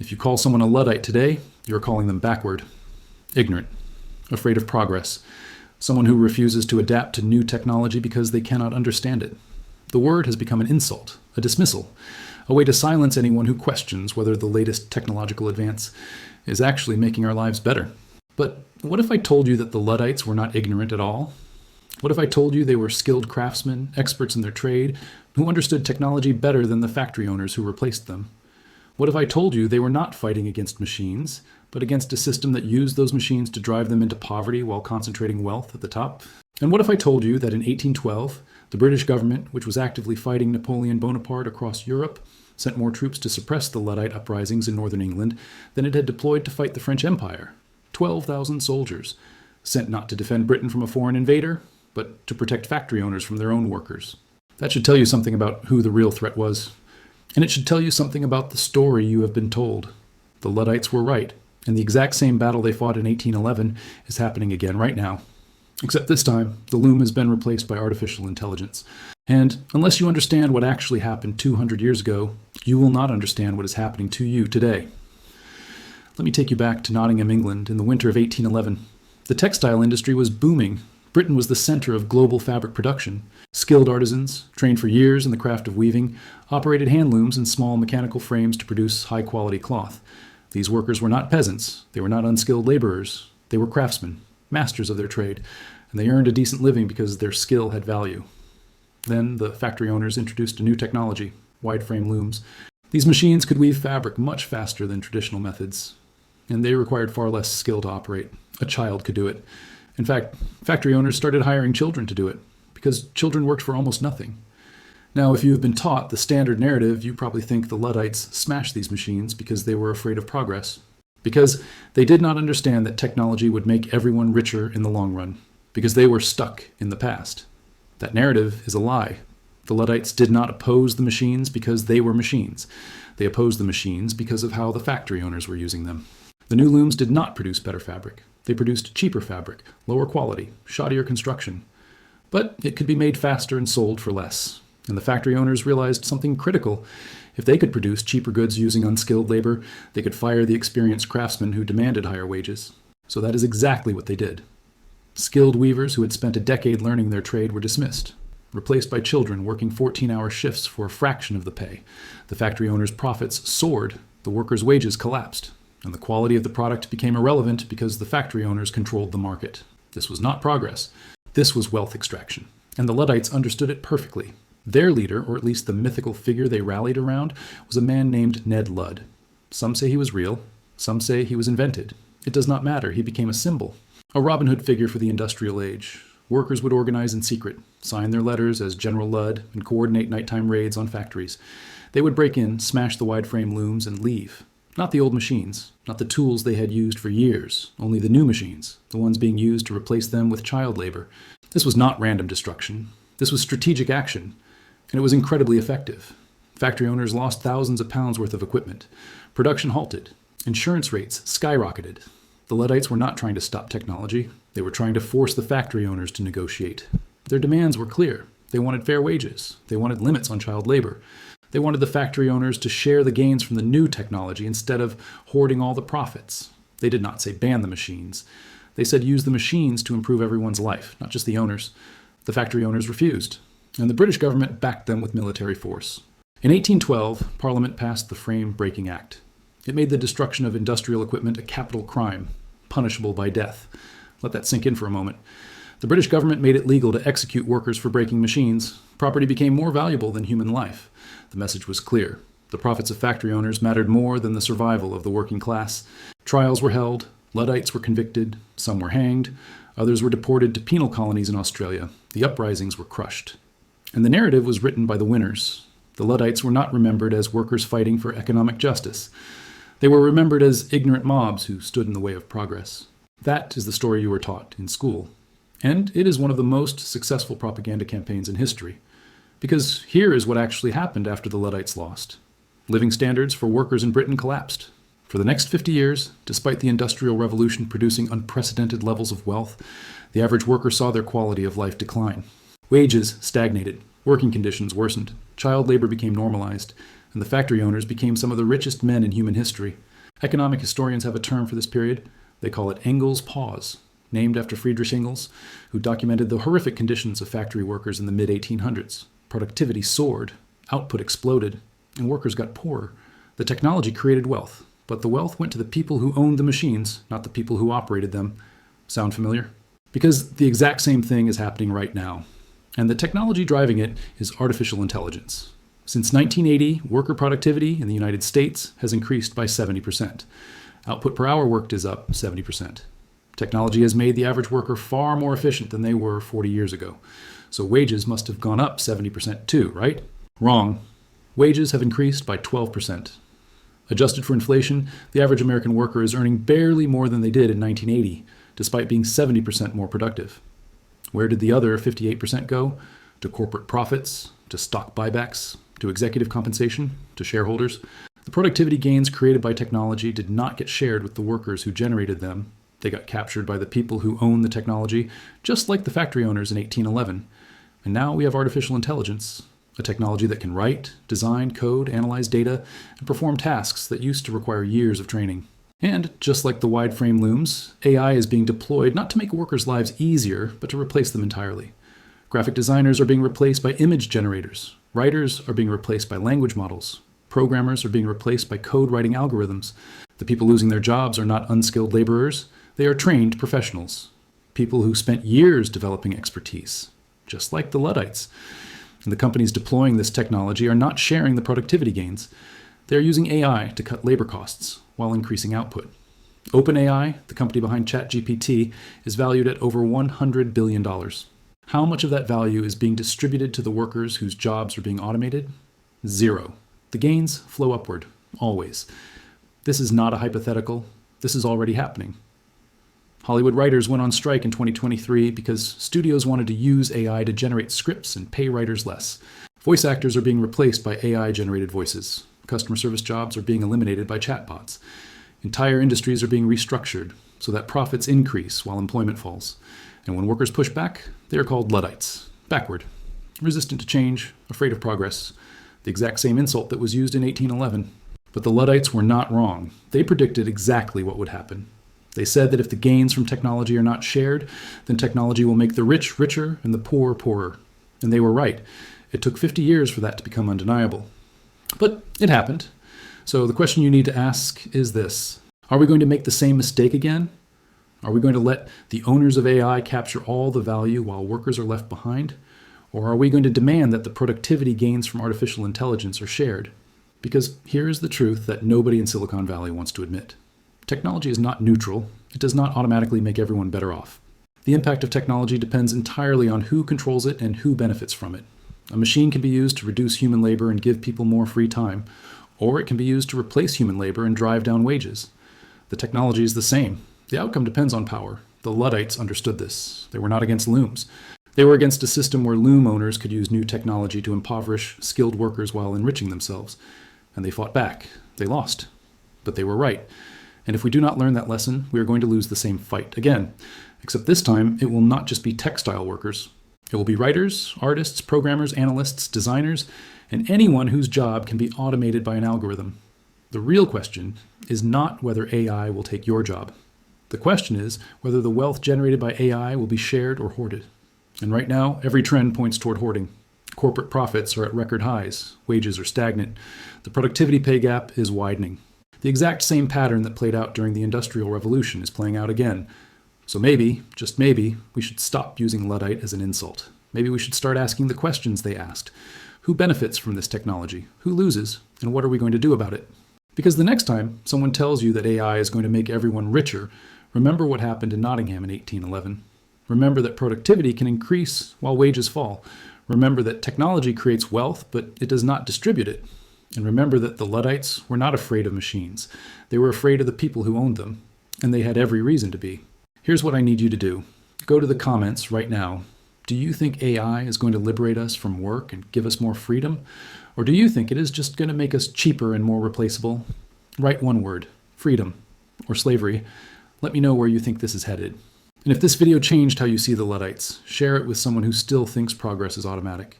If you call someone a Luddite today, you're calling them backward, ignorant, afraid of progress, someone who refuses to adapt to new technology because they cannot understand it. The word has become an insult, a dismissal, a way to silence anyone who questions whether the latest technological advance is actually making our lives better. But what if I told you that the Luddites were not ignorant at all? What if I told you they were skilled craftsmen, experts in their trade, who understood technology better than the factory owners who replaced them? What if I told you they were not fighting against machines, but against a system that used those machines to drive them into poverty while concentrating wealth at the top? And what if I told you that in 1812, the British government, which was actively fighting Napoleon Bonaparte across Europe, sent more troops to suppress the Luddite uprisings in northern England than it had deployed to fight the French Empire? 12,000 soldiers, sent not to defend Britain from a foreign invader, but to protect factory owners from their own workers. That should tell you something about who the real threat was. And it should tell you something about the story you have been told. The Luddites were right, and the exact same battle they fought in 1811 is happening again right now. Except this time, the loom has been replaced by artificial intelligence. And unless you understand what actually happened 200 years ago, you will not understand what is happening to you today. Let me take you back to Nottingham, England, in the winter of 1811. The textile industry was booming. Britain was the center of global fabric production. Skilled artisans, trained for years in the craft of weaving, operated hand looms and small mechanical frames to produce high-quality cloth. These workers were not peasants. They were not unskilled laborers. They were craftsmen, masters of their trade, and they earned a decent living because their skill had value. Then the factory owners introduced a new technology, wide-frame looms. These machines could weave fabric much faster than traditional methods, and they required far less skill to operate. A child could do it. In fact, factory owners started hiring children to do it, because children worked for almost nothing. Now, if you have been taught the standard narrative, you probably think the Luddites smashed these machines because they were afraid of progress, because they did not understand that technology would make everyone richer in the long run, because they were stuck in the past. That narrative is a lie. The Luddites did not oppose the machines because they were machines. They opposed the machines because of how the factory owners were using them. The new looms did not produce better fabric. They produced cheaper fabric, lower quality, shoddier construction. But it could be made faster and sold for less. And the factory owners realized something critical. If they could produce cheaper goods using unskilled labor, they could fire the experienced craftsmen who demanded higher wages. So that is exactly what they did. Skilled weavers who had spent a decade learning their trade were dismissed, replaced by children working 14-hour shifts for a fraction of the pay. The factory owners' profits soared, the workers' wages collapsed, and the quality of the product became irrelevant because the factory owners controlled the market. This was not progress. This was wealth extraction, and the Luddites understood it perfectly. Their leader, or at least the mythical figure they rallied around, was a man named Ned Ludd. Some say he was real, some say he was invented. It does not matter, he became a symbol. A Robin Hood figure for the industrial age. Workers would organize in secret, sign their letters as General Ludd, and coordinate nighttime raids on factories. They would break in, smash the wide-frame looms, and leave. Not the old machines, not the tools they had used for years, only the new machines, the ones being used to replace them with child labor. This was not random destruction. This was strategic action, and it was incredibly effective. Factory owners lost thousands of pounds worth of equipment. Production halted. Insurance rates skyrocketed. The Luddites were not trying to stop technology. They were trying to force the factory owners to negotiate. Their demands were clear. They wanted fair wages. They wanted limits on child labor. They wanted the factory owners to share the gains from the new technology instead of hoarding all the profits. They did not say ban the machines. They said use the machines to improve everyone's life, not just the owners. The factory owners refused, and the British government backed them with military force. In 1812, Parliament passed the Frame Breaking Act. It made the destruction of industrial equipment a capital crime, punishable by death. Let that sink in for a moment. The British government made it legal to execute workers for breaking machines. Property became more valuable than human life. The message was clear. The profits of factory owners mattered more than the survival of the working class. Trials were held. Luddites were convicted. Some were hanged. Others were deported to penal colonies in Australia. The uprisings were crushed. And the narrative was written by the winners. The Luddites were not remembered as workers fighting for economic justice. They were remembered as ignorant mobs who stood in the way of progress. That is the story you were taught in school. And it is one of the most successful propaganda campaigns in history. Because here is what actually happened after the Luddites lost. Living standards for workers in Britain collapsed. For the next 50 years, despite the Industrial Revolution producing unprecedented levels of wealth, the average worker saw their quality of life decline. Wages stagnated, working conditions worsened, child labor became normalized, and the factory owners became some of the richest men in human history. Economic historians have a term for this period. They call it Engels Pause, named after Friedrich Engels, who documented the horrific conditions of factory workers in the mid-1800s. Productivity soared, output exploded, and workers got poorer. The technology created wealth, but the wealth went to the people who owned the machines, not the people who operated them. Sound familiar? Because the exact same thing is happening right now. And the technology driving it is artificial intelligence. Since 1980, worker productivity in the United States has increased by 70%. Output per hour worked is up 70%. Technology has made the average worker far more efficient than they were 40 years ago. So wages must have gone up 70% too, right? Wrong. Wages have increased by 12%. Adjusted for inflation, the average American worker is earning barely more than they did in 1980, despite being 70% more productive. Where did the other 58% go? To corporate profits, to stock buybacks, to executive compensation, to shareholders. The productivity gains created by technology did not get shared with the workers who generated them. They got captured by the people who own the technology, just like the factory owners in 1811. And now we have artificial intelligence, a technology that can write, design, code, analyze data, and perform tasks that used to require years of training. And just like the wide-frame looms, AI is being deployed not to make workers' lives easier, but to replace them entirely. Graphic designers are being replaced by image generators. Writers are being replaced by language models. Programmers are being replaced by code-writing algorithms. The people losing their jobs are not unskilled laborers. They are trained professionals. People who spent years developing expertise, just like the Luddites. And the companies deploying this technology are not sharing the productivity gains. They are using AI to cut labor costs while increasing output. OpenAI, the company behind ChatGPT, is valued at over $100 billion. How much of that value is being distributed to the workers whose jobs are being automated? Zero. The gains flow upward, always. This is not a hypothetical. This is already happening. Hollywood writers went on strike in 2023 because studios wanted to use AI to generate scripts and pay writers less. Voice actors are being replaced by AI-generated voices. Customer service jobs are being eliminated by chatbots. Entire industries are being restructured so that profits increase while employment falls. And when workers push back, they are called Luddites. Backward. Resistant to change, afraid of progress. The exact same insult that was used in 1811. But the Luddites were not wrong. They predicted exactly what would happen. They said that if the gains from technology are not shared, then technology will make the rich richer and the poor poorer. And they were right. It took 50 years for that to become undeniable. But it happened. So the question you need to ask is this: are we going to make the same mistake again? Are we going to let the owners of AI capture all the value while workers are left behind? Or are we going to demand that the productivity gains from artificial intelligence are shared? Because here is the truth that nobody in Silicon Valley wants to admit. Technology is not neutral. It does not automatically make everyone better off. The impact of technology depends entirely on who controls it and who benefits from it. A machine can be used to reduce human labor and give people more free time, or it can be used to replace human labor and drive down wages. The technology is the same. The outcome depends on power. The Luddites understood this. They were not against looms. They were against a system where loom owners could use new technology to impoverish skilled workers while enriching themselves. And they fought back. They lost. But they were right. And if we do not learn that lesson, we are going to lose the same fight again. Except this time, it will not just be textile workers. It will be writers, artists, programmers, analysts, designers, and anyone whose job can be automated by an algorithm. The real question is not whether AI will take your job. The question is whether the wealth generated by AI will be shared or hoarded. And right now, every trend points toward hoarding. Corporate profits are at record highs. Wages are stagnant. The productivity pay gap is widening. The exact same pattern that played out during the Industrial Revolution is playing out again. So maybe, just maybe, we should stop using Luddite as an insult. Maybe we should start asking the questions they asked. Who benefits from this technology? Who loses? And what are we going to do about it? Because the next time someone tells you that AI is going to make everyone richer, remember what happened in Nottingham in 1811. Remember that productivity can increase while wages fall. Remember that technology creates wealth, but it does not distribute it. And remember that the Luddites were not afraid of machines. They were afraid of the people who owned them, and they had every reason to be. Here's what I need you to do. Go to the comments right now. Do you think AI is going to liberate us from work and give us more freedom? Or do you think it is just going to make us cheaper and more replaceable? Write one word: freedom or slavery. Let me know where you think this is headed. And if this video changed how you see the Luddites, share it with someone who still thinks progress is automatic.